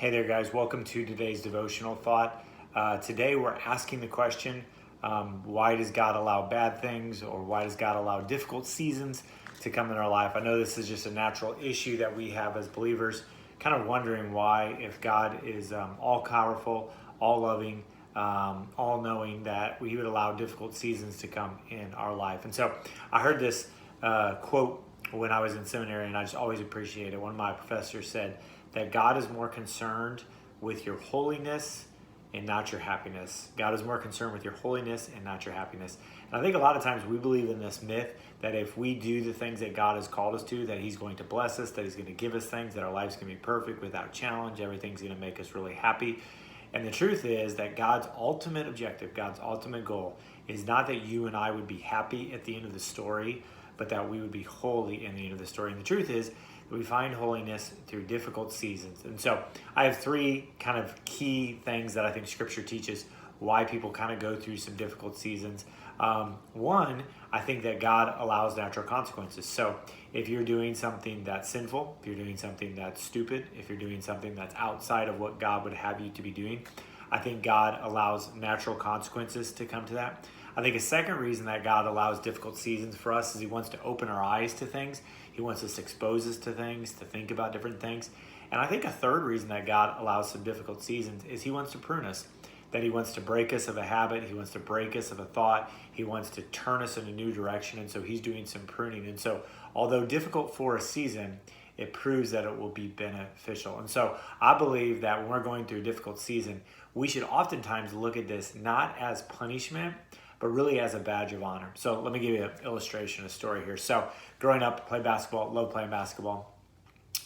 Hey there, guys. Welcome to today's devotional thought. Today, we're asking the question, why does God allow bad things, or why does God allow difficult seasons to come in our life? I know this is just a natural issue that we have as believers, kind of wondering why, if God is all powerful, all loving, all knowing, that He would allow difficult seasons to come in our life. And so I heard this quote when I was in seminary, and I just always appreciate it. One of my professors said that God is more concerned with your holiness and not your happiness. God is more concerned with your holiness and not your happiness. And I think a lot of times we believe in this myth that if we do the things that God has called us to, that He's going to bless us, that He's going to give us things, that our life's going to be perfect without challenge, everything's going to make us really happy. And the truth is that God's ultimate objective, God's ultimate goal, is not that you and I would be happy at the end of the story, but that we would be holy in the end of the story. And the truth is that we find holiness through difficult seasons. And so I have three kind of key things that I think Scripture teaches why people kind of go through some difficult seasons. One, I think that God allows natural consequences. So if you're doing something that's sinful, if you're doing something that's stupid, if you're doing something that's outside of what God would have you to be doing, I think God allows natural consequences to come to that. I think a second reason that God allows difficult seasons for us is He wants to open our eyes to things. He wants us to expose us to things, to think about different things. And I think a third reason that God allows some difficult seasons is He wants to prune us, that He wants to break us of a habit. He wants to break us of a thought. He wants to turn us in a new direction. And so He's doing some pruning. And so although difficult for a season, it proves that it will be beneficial. And so I believe that when we're going through a difficult season, we should oftentimes look at this not as punishment, but really as a badge of honor. So let me give you an illustration, a story here. So growing up, played basketball, loved playing basketball.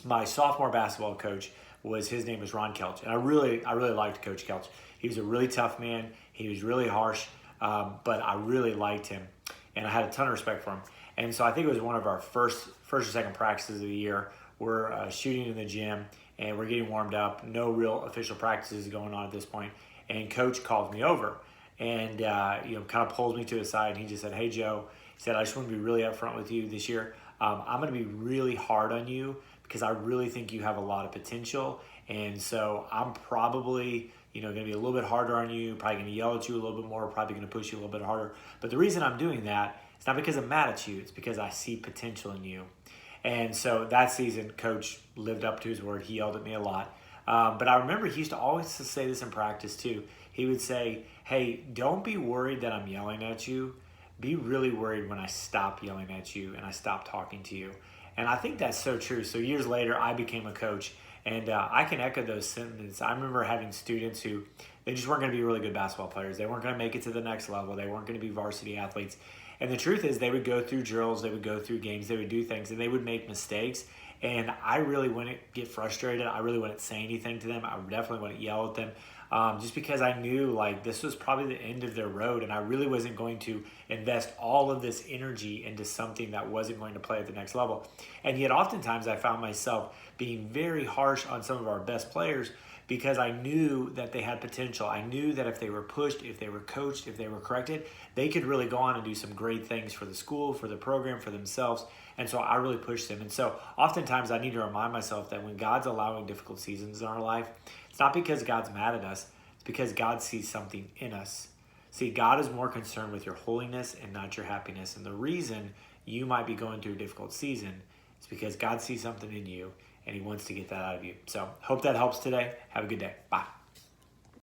My sophomore basketball coach his name was Ron Kelch. And I really liked Coach Kelch. He was a really tough man. He was really harsh, but I really liked him. And I had a ton of respect for him. And so I think it was one of our first or second practices of the year. We're shooting in the gym, and we're getting warmed up. No real official practices going on at this point. And Coach called me over and kind of pulls me to the side, and he just said, "Hey, Joe," he said, "I just want to be really upfront with you this year. I'm going to be really hard on you because I really think you have a lot of potential. And so I'm probably going to be a little bit harder on you, probably going to yell at you a little bit more, probably going to push you a little bit harder. But the reason I'm doing that, it's not because I'm mad at you. It's because I see potential in you." And so that season, Coach lived up to his word. He yelled at me a lot. But I remember he used to always say this in practice too. He would say, "Hey, don't be worried that I'm yelling at you. Be really worried when I stop yelling at you and I stop talking to you." And I think that's so true. So years later, I became a coach, and I can echo those sentiments. I remember having students who, they just weren't going to be really good basketball players. They weren't going to make it to the next level. They weren't going to be varsity athletes. And the truth is, they would go through drills, they would go through games, they would do things, and they would make mistakes. And I really wouldn't get frustrated. I really wouldn't say anything to them. I definitely wouldn't yell at them, just because I knew like this was probably the end of their road, and I really wasn't going to invest all of this energy into something that wasn't going to play at the next level. And yet oftentimes I found myself being very harsh on some of our best players because I knew that they had potential. I knew that if they were pushed, if they were coached, if they were corrected, they could really go on and do some great things for the school, for the program, for themselves. And so I really pushed them. And so oftentimes I need to remind myself that when God's allowing difficult seasons in our life, it's not because God's mad at us. It's because God sees something in us. See, God is more concerned with your holiness and not your happiness. And the reason you might be going through a difficult season is because God sees something in you, and He wants to get that out of you. So hope that helps today. Have a good day. Bye.